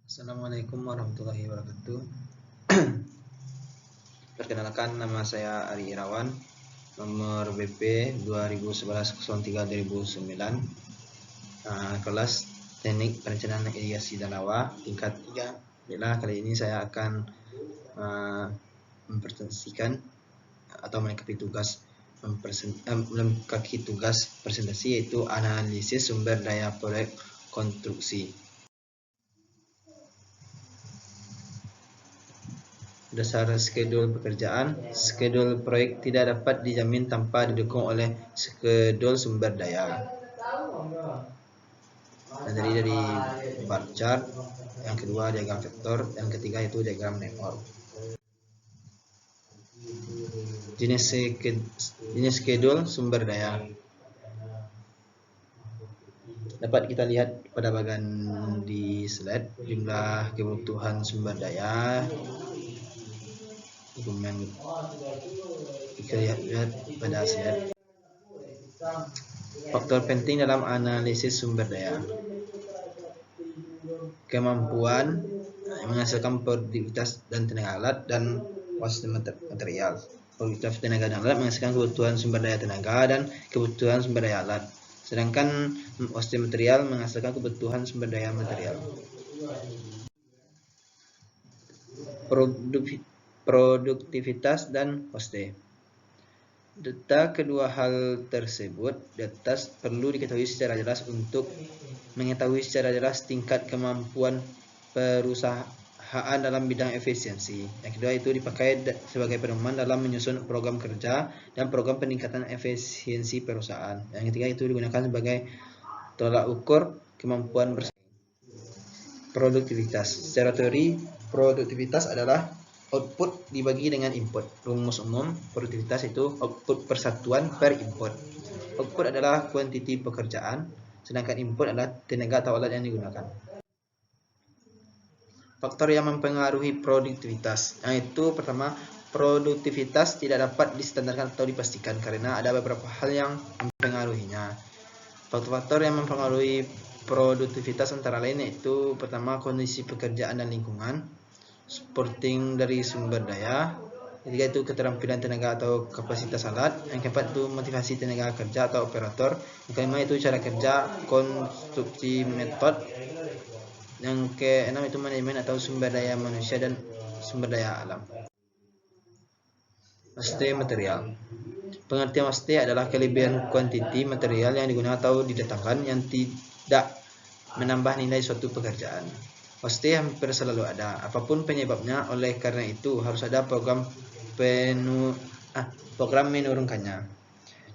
Assalamualaikum warahmatullahi wabarakatuh. Perkenalkan, nama saya Ari Irawan, nomor BP 2011-03-2009, kelas Teknik Perencanaan Irigasi dan Lawa tingkat 3. Bila kali ini saya akan mempresentasikan atau melengkapi tugas presentasi, yaitu analisis sumber daya proyek konstruksi. Dasar skedul pekerjaan. Skedul proyek tidak dapat dijamin tanpa didukung oleh skedul sumber daya. Nah, dari bar chart, yang kedua diagram vektor, yang ketiga itu diagram network. Jenis skedul sumber daya dapat kita lihat pada bagian di slide. Jumlah kebutuhan sumber daya, dokumen kita lihat pada slide. Faktor penting dalam analisis sumber daya: kemampuan menghasilkan produktivitas dan tenaga alat dan wasna material. Produktivitas tenaga dan alat menghasilkan kebutuhan sumber daya tenaga dan kebutuhan sumber daya alat, sedangkan wasna material menghasilkan kebutuhan sumber daya material. Produktivitas dan wasna. Data kedua hal tersebut perlu diketahui secara jelas untuk mengetahui secara jelas tingkat kemampuan perusahaan dalam bidang efisiensi. Yang kedua itu dipakai sebagai pedoman dalam menyusun program kerja dan program peningkatan efisiensi perusahaan. Yang ketiga itu digunakan sebagai tolak ukur kemampuan bersaing. Produktivitas. Secara teori, produktivitas adalah output dibagi dengan input. Rumus umum produktivitas itu output persatuan per input. Output adalah kuantiti pekerjaan, sedangkan input adalah tenaga atau alat yang digunakan. Faktor yang mempengaruhi produktivitas, yaitu pertama, produktivitas tidak dapat distandarkan atau dipastikan karena ada beberapa hal yang mempengaruhinya. Faktor-faktor yang mempengaruhi produktivitas antara lain yaitu pertama, kondisi pekerjaan dan lingkungan, supporting dari sumber daya, ketiga itu keterampilan tenaga atau kapasitas alat, yang keempat itu motivasi tenaga kerja atau operator, yang kelima itu cara kerja konstruksi metode, yang keenam itu manajemen atau sumber daya manusia dan sumber daya alam. Wasna material. Pengertian wasna adalah kelebihan kuantiti material yang digunakan atau didatangkan yang tidak menambah nilai suatu pekerjaan. Wasna hampir selalu ada, apapun penyebabnya. Oleh karena itu harus ada program menurunkannya.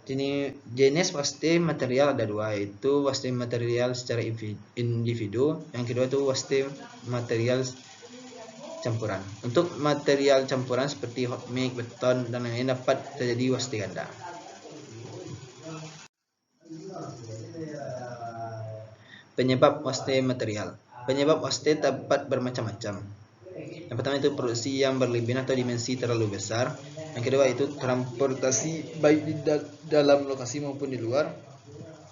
Jenis wasna material ada dua, yaitu wasna material secara individu, yang kedua itu wasna material campuran. Untuk material campuran seperti hot mix, beton, dan lain-lain dapat terjadi wasna ganda. Penyebab wasna material. Penyebab wasna dapat bermacam-macam. Yang pertama itu produksi yang berlebihan atau dimensi terlalu besar. Yang kedua itu transportasi baik di dalam lokasi maupun di luar.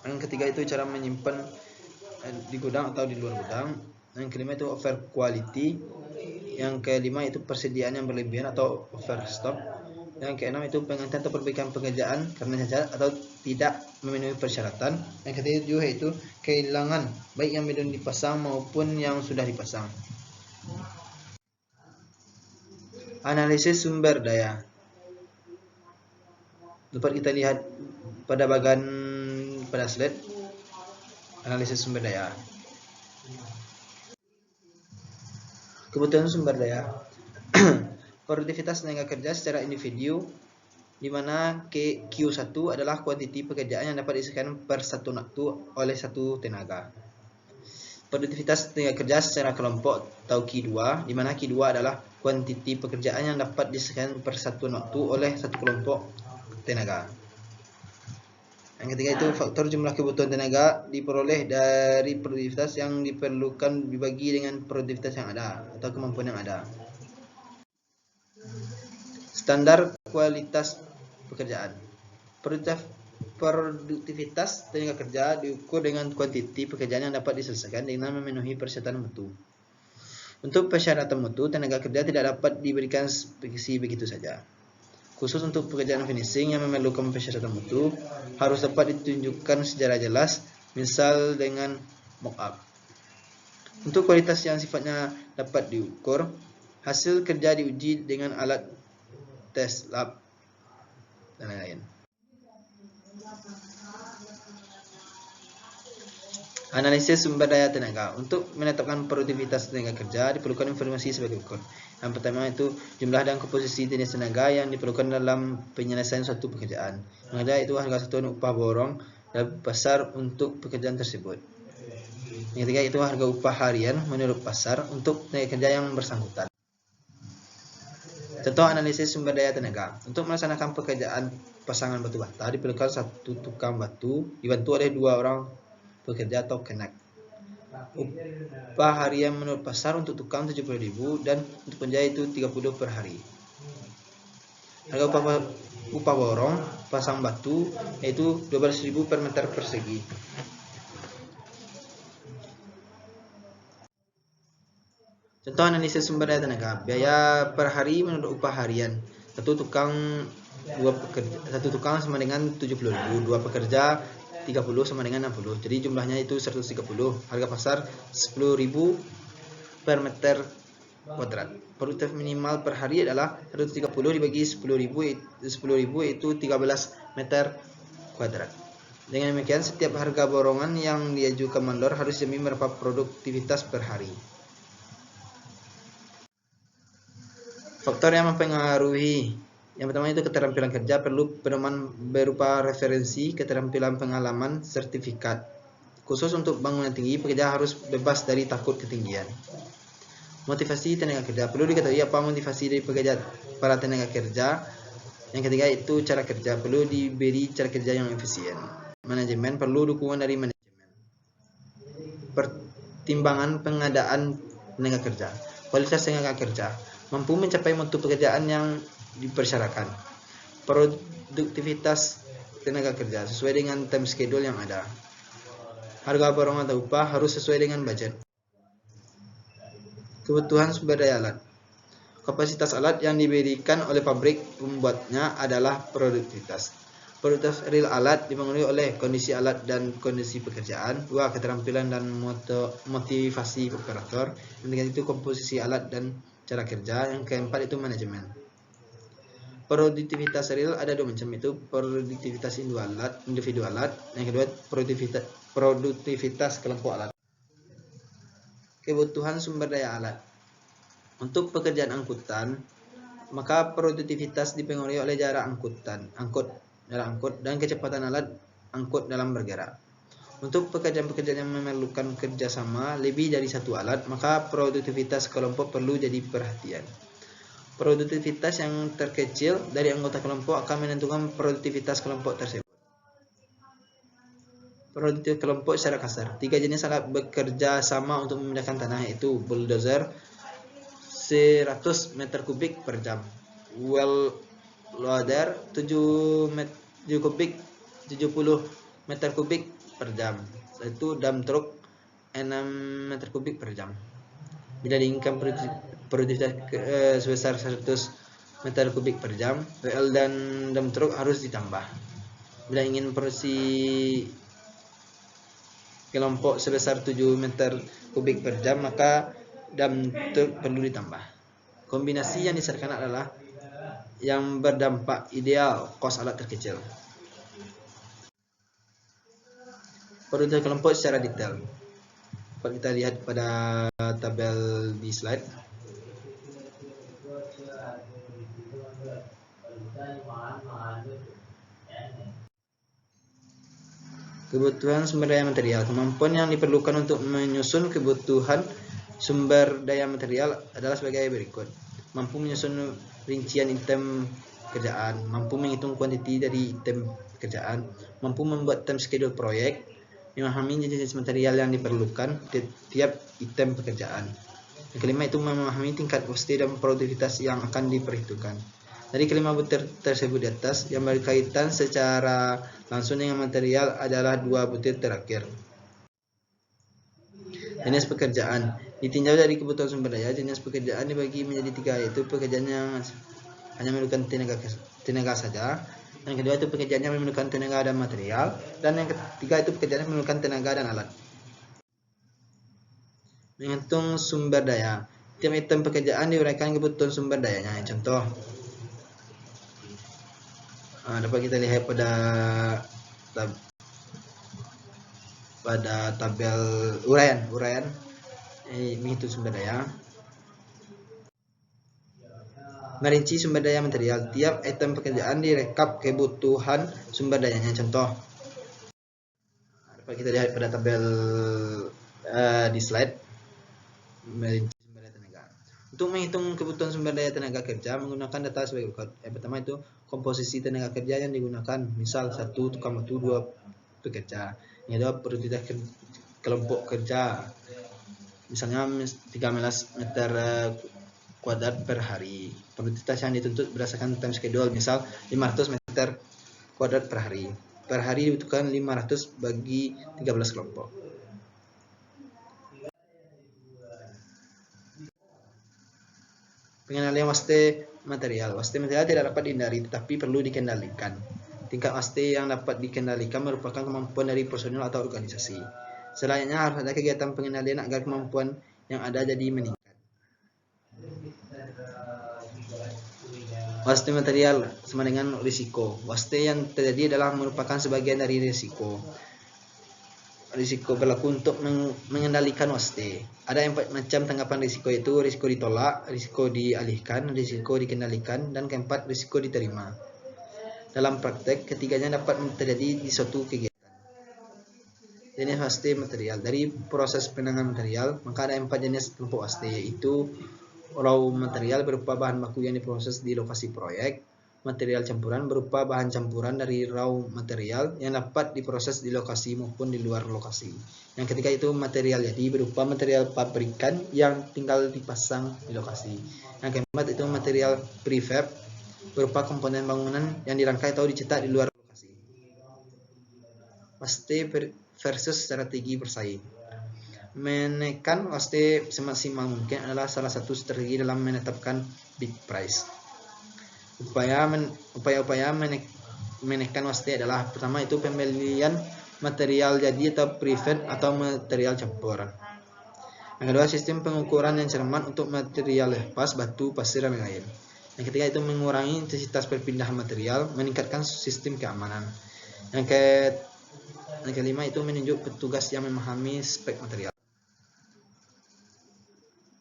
Yang ketiga itu cara menyimpan di gudang atau di luar gudang. Yang kelima itu over quality. Yang kelima itu persediaan yang berlebihan atau overstock. Yang keenam itu penghentian atau perbaikan pekerjaan karena cacat atau tidak memenuhi persyaratan. Yang ketujuh itu kehilangan baik yang belum dipasang maupun yang sudah dipasang. Analisis sumber daya dapat kita lihat pada bagian pada slide. Analisis sumber daya. Kebutuhan sumber daya. Produktivitas tenaga kerja secara individu, di mana Q1 adalah kuantiti pekerjaan yang dapat diselesaikan per satu waktu oleh satu tenaga. Produktivitas tenaga kerja secara kelompok atau Q2, di mana Q2 adalah kuantiti pekerjaan yang dapat diselesaikan per satu waktu oleh satu kelompok tenaga. Yang ketiga itu faktor jumlah kebutuhan tenaga diperoleh dari produktivitas yang diperlukan dibagi dengan produktivitas yang ada atau kemampuan yang ada. Standar kualitas pekerjaan. Produktivitas tenaga kerja diukur dengan kuantiti pekerjaan yang dapat diselesaikan dengan memenuhi persyaratan mutu. Untuk persyaratan mutu, tenaga kerja tidak dapat diberikan spesi begitu saja. Khusus untuk pekerjaan finishing yang memerlukan persyaratan mutu, harus dapat ditunjukkan secara jelas, misal dengan mock-up. Untuk kualitas yang sifatnya dapat diukur, hasil kerja diuji dengan alat tes lab dan lain-lain. Analisis sumber daya tenaga. Untuk menetapkan produktivitas tenaga kerja diperlukan informasi sebagai berikut. Yang pertama itu jumlah dan komposisi jenis tenaga yang diperlukan dalam penyelesaian suatu pekerjaan. Yang kedua itu harga satuan upah borong dan pasar untuk pekerjaan tersebut. Yang ketiga itu harga upah harian menurut pasar untuk tenaga kerja yang bersangkutan. Contoh analisis sumber daya tenaga. Untuk melaksanakan pekerjaan pasangan batu bata diperlukan satu tukang batu dibantu oleh 2 orang pekerja atau kenak. Upah harian menurut pasar untuk tukang 70.000 dan untuk penjahit itu 30 per hari. Harga upah borong pasang batu yaitu 12.000 per meter persegi. Contoh analisis sumber daya tenaga. Biaya per hari menurut upah harian. Satu tukang sama dengan 70.000, 2 pekerja 30 sama dengan 60. Jadi jumlahnya itu 130. Harga pasar 10.000 per meter kuadrat. Produktif minimal per hari adalah 130 dibagi 10.000 itu 13 meter kuadrat. Dengan demikian setiap harga borongan yang diajukan mandor harus dijamin berapa produktivitas per hari. Faktor yang mempengaruhi. Yang pertama itu keterampilan kerja, perlu pedoman berupa referensi, keterampilan pengalaman, sertifikat. Khusus untuk bangunan tinggi, pekerja harus bebas dari takut ketinggian. Motivasi tenaga kerja, perlu diketahui apa motivasi dari pekerja para tenaga kerja. Yang ketiga itu cara kerja, perlu diberi cara kerja yang efisien. Manajemen, perlu dukungan dari manajemen. Pertimbangan pengadaan tenaga kerja, kualitas tenaga kerja, mampu mencapai mutu pekerjaan yang dipersyaratkan. Produktivitas tenaga kerja sesuai dengan time schedule yang ada. Harga borongan atau upah harus sesuai dengan budget. Kebutuhan sumber daya alat. Kapasitas alat yang diberikan oleh pabrik pembuatnya adalah produktivitas. Produktivitas real alat dipengaruhi oleh kondisi alat dan kondisi pekerjaan. 2. Keterampilan dan motivasi operator. Yang ketiga itu komposisi alat dan cara kerja. Yang keempat itu manajemen. Produktivitas real ada 2 macam, itu produktivitas individu alat, yang kedua produktivitas kelompok alat. Kebutuhan sumber daya alat. Untuk pekerjaan angkutan, maka produktivitas dipengaruhi oleh jarak angkut dan kecepatan alat angkut dalam bergerak. Untuk pekerjaan-pekerjaan yang memerlukan kerjasama lebih dari satu alat, maka produktivitas kelompok perlu jadi perhatian. Produktivitas yang terkecil dari anggota kelompok akan menentukan produktivitas kelompok tersebut. Produktivitas kelompok secara kasar. 3 jenis alat bekerja sama untuk memindahkan tanah, yaitu bulldozer 100 meter kubik per jam, well loader 70 meter kubik per jam, yaitu dump truck 6 meter kubik per jam. Bila diinginkan produktivitas sebesar 100 meter kubik per jam, WL dan dump truck harus ditambah. Bila ingin produksi kelompok sebesar 7 meter kubik per jam, maka dump truck perlu ditambah. Kombinasi yang disarankan adalah yang berdampak ideal, kos alat terkecil. Produktivitas kelompok secara detail. Kita lihat pada tabel di slide. Kebutuhan sumber daya material. Kemampuan yang diperlukan untuk menyusun kebutuhan sumber daya material adalah sebagai berikut. Mampu menyusun rincian item kerjaan, mampu menghitung kuantiti dari item kerjaan, mampu membuat time schedule proyek, memahami jenis material yang diperlukan tiap item pekerjaan. Yang kelima itu memahami tingkat cost dan produktivitas yang akan diperhitungkan. Dari kelima butir tersebut di atas, yang berkaitan secara langsung dengan material adalah 2 butir terakhir. Jenis pekerjaan. Ditinjau dari kebutuhan sumber daya, jenis pekerjaan dibagi menjadi 3, yaitu pekerjaan yang hanya memerlukan tenaga saja. Yang kedua itu pekerjaan yang memerlukan tenaga dan material, dan yang ketiga itu pekerjaan yang memerlukan tenaga dan alat. Menghitung sumber daya. Tiap item pekerjaan diuraikan kebutuhan sumber dayanya. Contoh, dapat kita lihat pada tabel uraian menghitung sumber daya. Merinci sumber daya material. Tiap item pekerjaan direkap kebutuhan sumber dayanya. Contoh, dapat kita lihat pada tabel di slide. Merinci sumber daya tenaga. Untuk menghitung kebutuhan sumber daya tenaga kerja menggunakan data sebagai berikut. Yang pertama itu komposisi tenaga kerja yang digunakan. Misal 1 tukang batu, 2 pekerja. Yang kedua produktivitas kelompok kerja. Misalnya 13 meter kuadrat per hari. Produktivitas yang dituntut berdasarkan time schedule, misal 500 meter kuadrat per hari. Per hari dibutuhkan 500 bagi 13 kelompok. Pengendalian waste material. Waste material tidak dapat dihindari tetapi perlu dikendalikan. Tingkat waste yang dapat dikendalikan merupakan kemampuan dari personil atau organisasi. Selanjutnya harus ada kegiatan pengendalian agar kemampuan yang ada jadi meningkat. Waste material sama dengan risiko. Waste yang terjadi adalah merupakan sebagian dari risiko. Risiko berlaku untuk mengendalikan waste. Ada 4 macam tanggapan risiko, yaitu risiko ditolak, risiko dialihkan, risiko dikendalikan, dan keempat risiko diterima. Dalam praktek, ketiganya dapat terjadi di suatu kegiatan. Jenis waste material. Dari proses penanganan material, maka ada 4 jenis kelompok waste, yaitu raw material berupa bahan baku yang diproses di lokasi proyek, material campuran berupa bahan campuran dari raw material yang dapat diproses di lokasi maupun di luar lokasi. Yang ketiga itu material jadi berupa material pabrikan yang tinggal dipasang di lokasi. Yang keempat itu material prefab berupa komponen bangunan yang dirangkai atau dicetak di luar lokasi. Waste versus strategi bersaing. Menekan waste semaksimal mungkin adalah salah satu strategi dalam menetapkan bid price. Upaya-upaya menekan waste adalah pertama itu pembelian material jadi atau prefab atau material campur. Yang kedua sistem pengukuran yang cermat untuk material lepas, batu, pasir, dan lain-lain. Yang ketiga itu mengurangi intensitas perpindahan material, meningkatkan sistem keamanan. Yang kelima itu menunjuk petugas yang memahami spek material.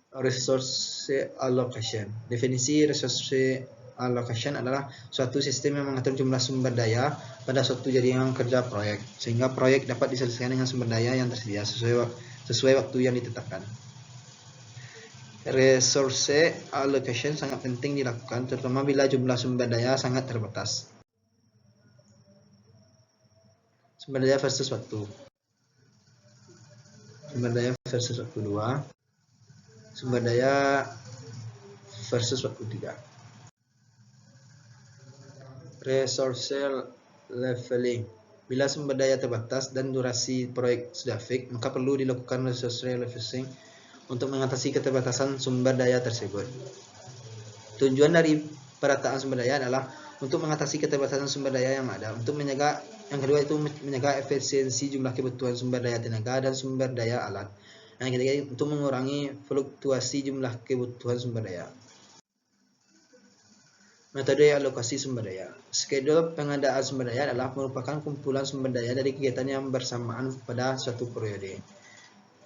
Resource allocation. Definisi resource allocation adalah suatu sistem yang mengatur jumlah sumber daya pada suatu jaringan kerja proyek, sehingga proyek dapat diselesaikan dengan sumber daya yang tersedia sesuai waktu yang ditetapkan. Resource allocation sangat penting dilakukan, terutama bila jumlah sumber daya sangat terbatas. Sumber daya versus waktu. Sumber daya versus waktu 2. Sumber daya versus waktu 3. Resource leveling. Bila sumber daya terbatas dan durasi proyek sudah fix, maka perlu dilakukan resource leveling untuk mengatasi keterbatasan sumber daya tersebut. Tujuan dari perataan sumber daya adalah untuk mengatasi keterbatasan sumber daya yang ada, untuk menjaga yang kedua itu menjaga efisiensi jumlah kebutuhan sumber daya tenaga dan sumber daya alat. Yang ketiga untuk mengurangi fluktuasi jumlah kebutuhan sumber daya. Metode alokasi sumber daya. Skedul pengadaan sumber daya adalah merupakan kumpulan sumber daya dari kegiatan yang bersamaan pada suatu periode.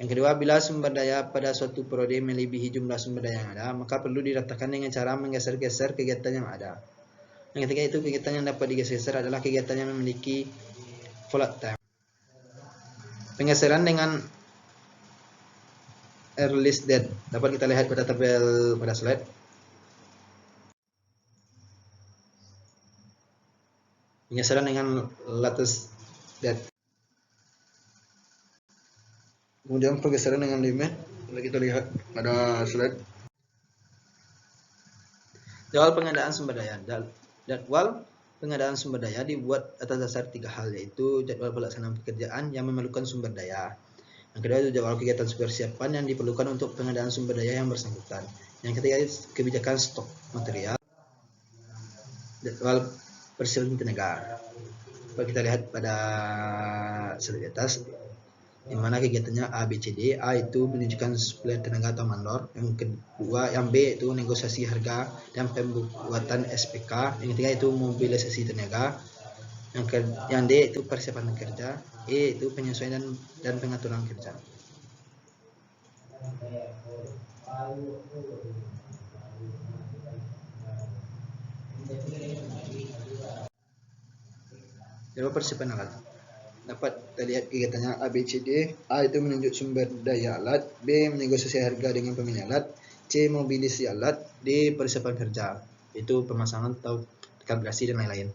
Yang kedua, bila sumber daya pada suatu periode melebihi jumlah sumber daya yang ada, maka perlu diratakan dengan cara menggeser-geser kegiatan yang ada. Yang ketiga itu kegiatan yang dapat digeser adalah kegiatan yang memiliki fallout time. Penggeseran dengan earliest date dapat kita lihat pada tabel pada slide. Pengeseran dengan latest date. Kemudian pergeseran dengan limit, kita lihat pada slide. Jadwal pengadaan sumber daya. Jadwal pengadaan sumber daya dibuat atas dasar 3 hal, yaitu jadwal pelaksanaan pekerjaan yang memerlukan sumber daya. Yang kedua itu jadwal kegiatan persiapan yang diperlukan untuk pengadaan sumber daya yang bersangkutan. Yang ketiga itu kebijakan stok material, jadwal persiapan tenaga. Coba kita lihat pada slide di atas, di mana kegiatannya A, B, C, D. A itu menunjukkan supplier tenaga atau mandor. Yang kedua, yang B itu negosiasi harga dan pembuatan SPK. Yang ketiga itu mobilisasi tenaga. Yang D itu persiapan kerja. E itu penyesuaian dan pengaturan kerja. Jadwal persiapan alat. Dapat kita lihat kegiatannya A, B, C, D. A itu menunjuk sumber daya alat, B menegosiasi harga dengan pemilik alat, C mobilisasi alat, D persiapan kerja, itu pemasangan atau kalibrasi dan lain-lain.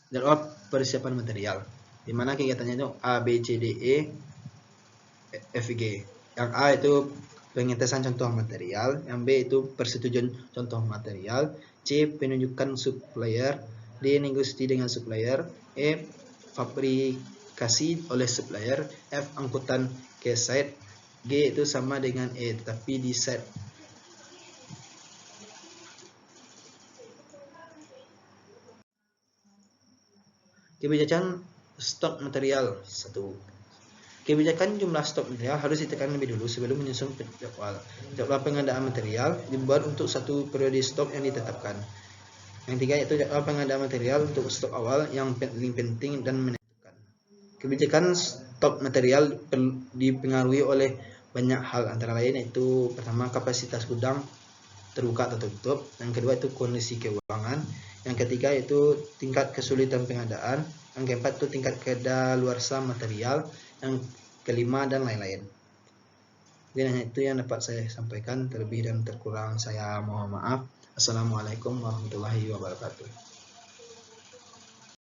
Jadwal persiapan material, di mana kegiatannya itu A, B, C, D, E, F, G. Yang A itu pengetesan contoh material, yang B itu persetujuan contoh material, C penunjukan supplier, D negosiasi dengan supplier, E fabrikasi oleh supplier, F angkutan ke site, G itu sama dengan E tetapi di site. Kebijakan stok material 1. Kebijakan jumlah stok material harus ditekan lebih dulu sebelum menyusun jadwal. Jadwal pengadaan material dibuat untuk satu periode stok yang ditetapkan. Yang tiga yaitu jadwal pengadaan material untuk stok awal yang paling penting dan menentukan. Kebijakan stok material dipengaruhi oleh banyak hal, antara lain yaitu pertama kapasitas gudang terbuka atau tertutup, yang kedua itu kondisi keuangan, yang ketiga itu tingkat kesulitan pengadaan, yang keempat itu tingkat kedaluarsa material, yang kelima dan lain-lain. Jadi hanya itu yang dapat saya sampaikan, terlebih dan terkurang saya mohon maaf. Assalamualaikum warahmatullahi wabarakatuh.